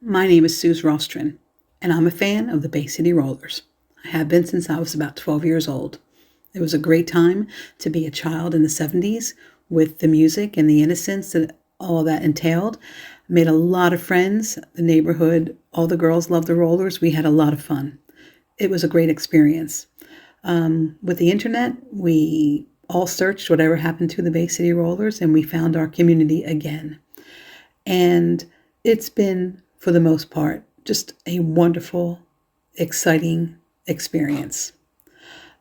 My name is Suze Rostron, and I'm a fan of the Bay City Rollers. I have been since I was about 12 years old. It was a great time to be a child in the 70s with the music and the innocence that all that entailed. I made a lot of friends. The neighborhood, all the girls loved the Rollers. We had a lot of fun. It was a great experience. With the internet, we all searched whatever happened to the Bay City Rollers, and we found our community again. And it's been, for the most part, just a wonderful, exciting experience.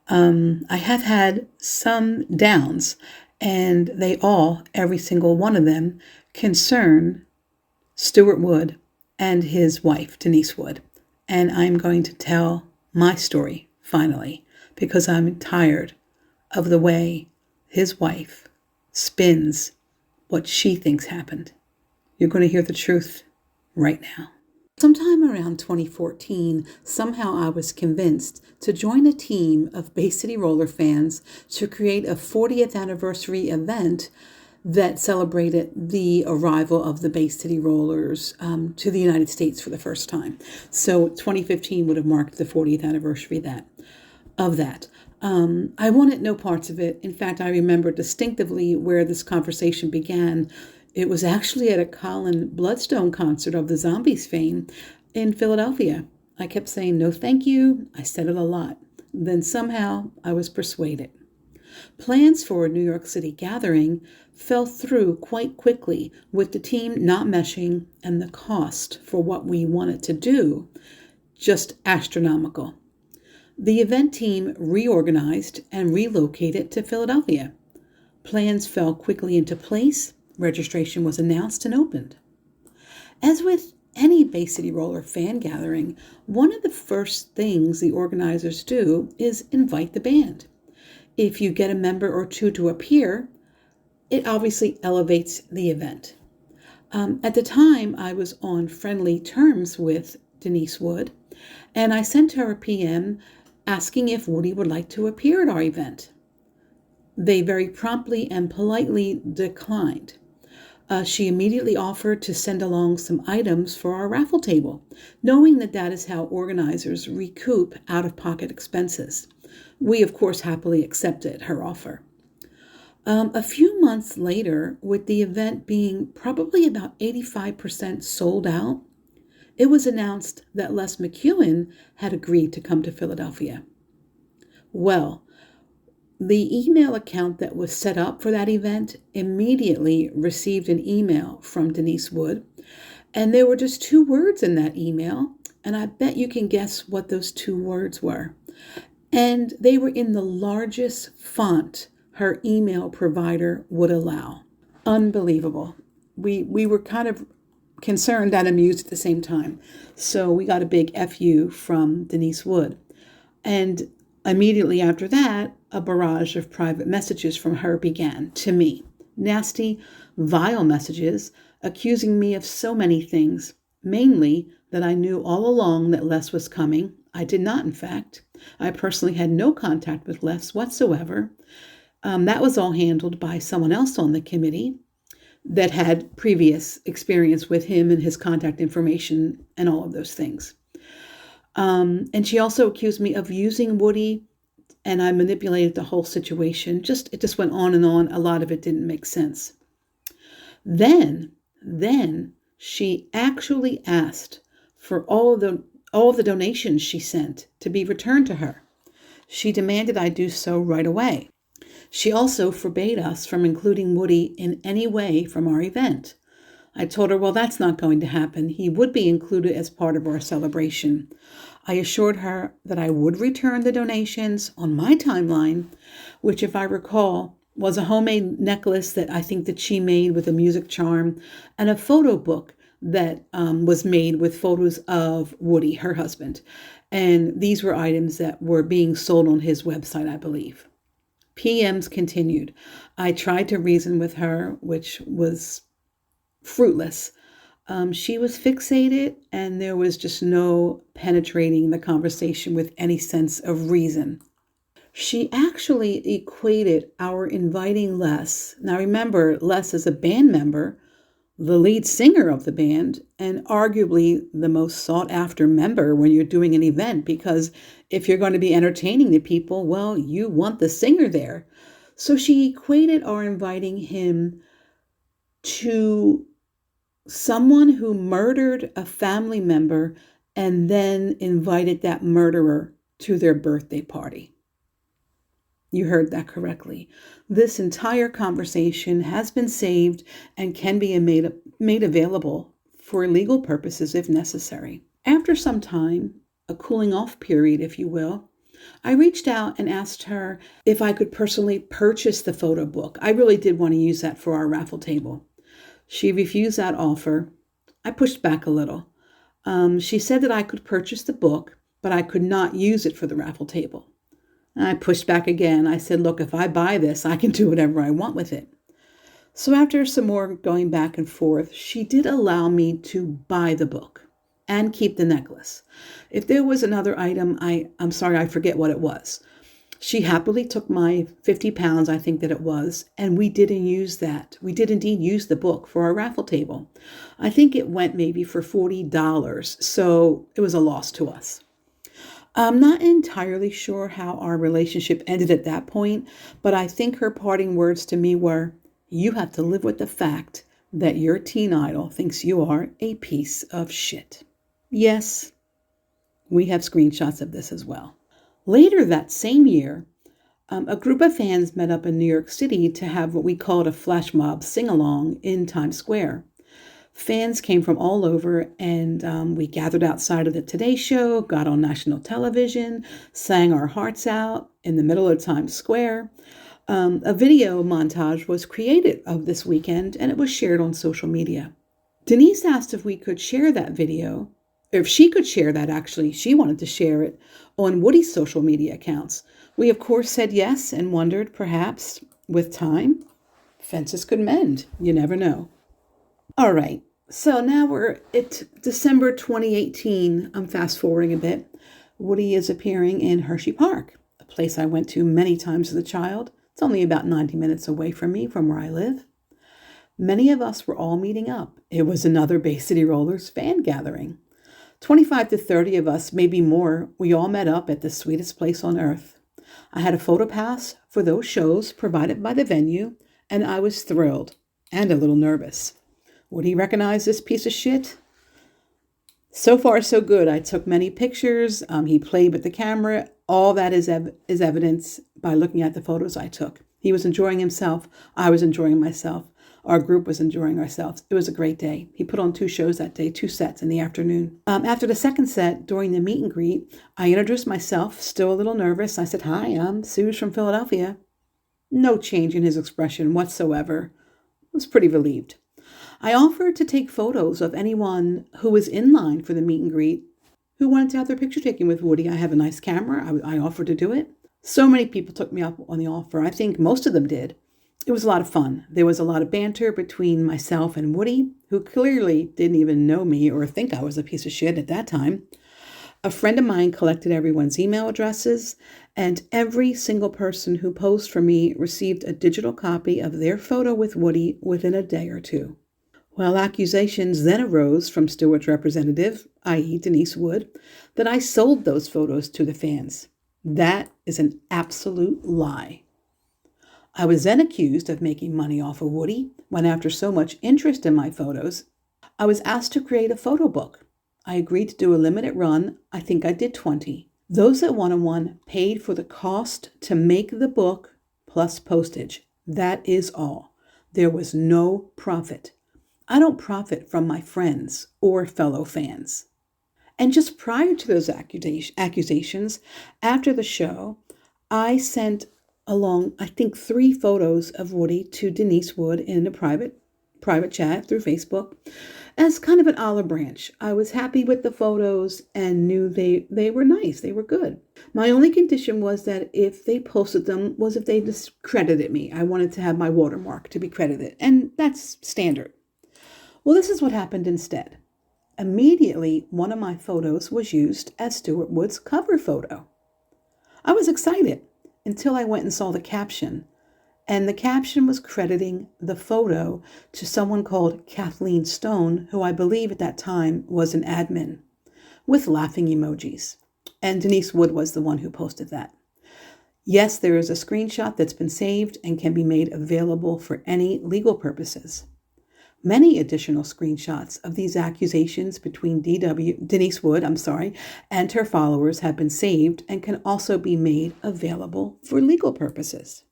I have had some downs, and they all, every single one of them, concern Stuart Wood and his wife, Denise Wood. And I'm going to tell my story, finally, because I'm tired of the way his wife spins what she thinks happened. You're going to hear the truth right now. Sometime around 2014, somehow I was convinced to join a team of Bay City Roller fans to create a 40th anniversary event that celebrated the arrival of the Bay City Rollers to the United States for the first time. So 2015 would have marked the 40th anniversary of that. I wanted no parts of it. In fact, I remember distinctively where this conversation began. It was actually at a Colin Bloodstone concert of the Zombies fame in Philadelphia. I kept saying, no, thank you. I said it a lot. Then somehow I was persuaded. Plans for a New York City gathering fell through quite quickly, with the team not meshing and the cost for what we wanted to do just astronomical. The event team reorganized and relocated to Philadelphia. Plans fell quickly into place. Registration was announced and opened. As with any Bay City Roller fan gathering, one of the first things the organizers do is invite the band. If you get a member or two to appear, it obviously elevates the event. At the time, I was on friendly terms with Denise Wood, and I sent her a PM asking if Woody would like to appear at our event. They very promptly and politely declined. She immediately offered to send along some items for our raffle table, knowing that is how organizers recoup out-of-pocket expenses. We, of course, happily accepted her offer. A few months later, with the event being probably about 85% sold out, it was announced that Les McEwen had agreed to come to Philadelphia. Well, the email account that was set up for that event immediately received an email from Denise Wood, and there were just 2 words in that email, and I bet you can guess what those 2 words were. And they were in the largest font her email provider would allow. Unbelievable. We were kind of concerned and amused at the same time. So we got a big FU from Denise Wood. And immediately after that, a barrage of private messages from her began to me. Nasty, vile messages accusing me of so many things, mainly that I knew all along that Les was coming. I did not, in fact. I personally had no contact with Les whatsoever. That was all handled by someone else on the committee that had previous experience with him and his contact information and all of those things. And she also accused me of using Woody, and I manipulated the whole situation. It just went on and on. A lot of it didn't make sense. Then she actually asked for all the donations she sent to be returned to her. She demanded I do so right away. She also forbade us from including Woody in any way from our event. I told her, well, that's not going to happen. He would be included as part of our celebration. I assured her that I would return the donations on my timeline, which, if I recall, was a homemade necklace that I think that she made with a music charm, and a photo book that was made with photos of Woody, her husband. And these were items that were being sold on his website, I believe. PMs continued. I tried to reason with her, which was fruitless. She was fixated, and there was just no penetrating the conversation with any sense of reason. She actually equated our inviting Les. Now remember, Les is a band member the lead singer of the band, and arguably the most sought after member when you're doing an event, because if you're going to be entertaining the people, well, you want the singer there. So she equated our inviting him to someone who murdered a family member and then invited that murderer to their birthday party. You heard that correctly. This entire conversation has been saved and can be made available for legal purposes if necessary. After some time, a cooling off period, if you will, I reached out and asked her if I could personally purchase the photo book. I really did want to use that for our raffle table. She refused that offer. I pushed back a little. She said that I could purchase the book, but I could not use it for the raffle table. I pushed back again. I said, look, if I buy this, I can do whatever I want with it. So after some more going back and forth, she did allow me to buy the book and keep the necklace. If there was another item, I'm sorry, I forget what it was. She happily took my 50 pounds, I think that it was, and we didn't use that. We did indeed use the book for our raffle table. I think it went maybe for $40, so it was a loss to us. I'm not entirely sure how our relationship ended at that point, but I think her parting words to me were, you have to live with the fact that your teen idol thinks you are a piece of shit. Yes, we have screenshots of this as well. Later that same year, a group of fans met up in New York City to have what we called a flash mob sing-along in Times Square. Fans came from all over, and we gathered outside of the Today Show, got on national television, sang our hearts out in the middle of Times Square. A video montage was created of this weekend, and it was shared on social media. Denise asked if we could share that video, or if she could share that, actually. She wanted to share it on Woody's social media accounts. We, of course, said yes and wondered, perhaps, with time, fences could mend. You never know. All right, so now we're at December 2018. I'm fast forwarding a bit. Woody is appearing in Hershey Park, a place I went to many times as a child. It's only about 90 minutes away from me, from where I live. Many of us were all meeting up. It was another Bay City Rollers fan gathering. 25 to 30 of us, maybe more, we all met up at the sweetest place on earth. I had a photo pass for those shows provided by the venue, and I was thrilled and a little nervous. Would he recognize this piece of shit? So far, so good. I took many pictures. He played with the camera. All that is evidence by looking at the photos I took. He was enjoying himself. I was enjoying myself. Our group was enjoying ourselves. It was a great day. He put on 2 shows that day, 2 sets in the afternoon. After the second set, during the meet and greet, I introduced myself, still a little nervous. I said, hi, I'm Suze from Philadelphia. No change in his expression whatsoever. I was pretty relieved. I offered to take photos of anyone who was in line for the meet and greet who wanted to have their picture taken with Woody. I have a nice camera. I offered to do it. So many people took me up on the offer. I think most of them did. It was a lot of fun. There was a lot of banter between myself and Woody, who clearly didn't even know me or think I was a piece of shit at that time. A friend of mine collected everyone's email addresses, and every single person who posed for me received a digital copy of their photo with Woody within a day or two. Well, accusations then arose from Stewart's representative, i.e. Denise Wood, that I sold those photos to the fans. That is an absolute lie. I was then accused of making money off of Woody when, after so much interest in my photos, I was asked to create a photo book. I agreed to do a limited run. I think I did 20. Those that wanted one paid for the cost to make the book plus postage. That is all. There was no profit. I don't profit from my friends or fellow fans. And just prior to those accusations, after the show, I sent along, I think, 3 photos of Woody to Denise Wood in a private chat through Facebook as kind of an olive branch. I was happy with the photos and knew they were nice. They were good. My only condition was that if they posted them was if they discredited me. I wanted to have my watermark to be credited, and that's standard. Well, this is what happened instead. Immediately, one of my photos was used as Stuart Wood's cover photo. I was excited until I went and saw the caption, And the caption was crediting the photo to someone called Kathleen Stone, who I believe at that time was an admin, with laughing emojis. And Denise Wood was the one who posted that. Yes, there is a screenshot that's been saved and can be made available for any legal purposes. Many additional screenshots of these accusations between Denise Wood, and her followers have been saved and can also be made available for legal purposes.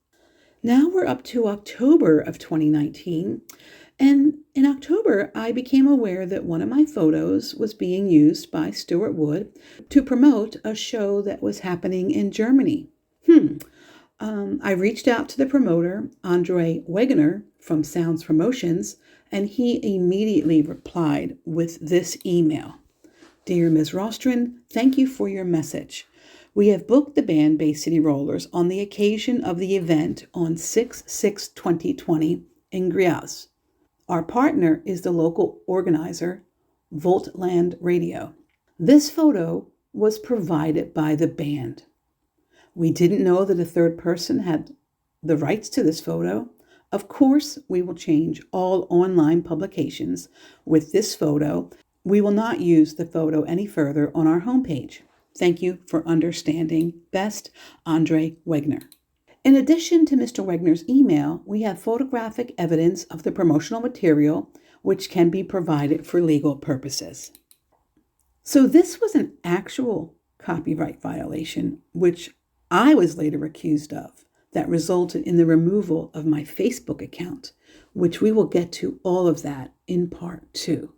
Now we're up to October of 2019, and in October, I became aware that one of my photos was being used by Stuart Wood to promote a show that was happening in Germany. I reached out to the promoter, Andre Wegener from Sounds Promotions, and he immediately replied with this email. Dear Ms. Rostron, thank you for your message. We have booked the band Bay City Rollers on the occasion of the event on 6/6/2020 in Graz. Our partner is the local organizer, Voltland Radio. This photo was provided by the band. We didn't know that a third person had the rights to this photo. Of course, we will change all online publications with this photo. We will not use the photo any further on our homepage. Thank you for understanding. Best, Andre Wegener. In addition to Mr. Wegener's email, we have photographic evidence of the promotional material, which can be provided for legal purposes. So this was an actual copyright violation, which I was later accused of, that resulted in the removal of my Facebook account, which we will get to all of that in part 2.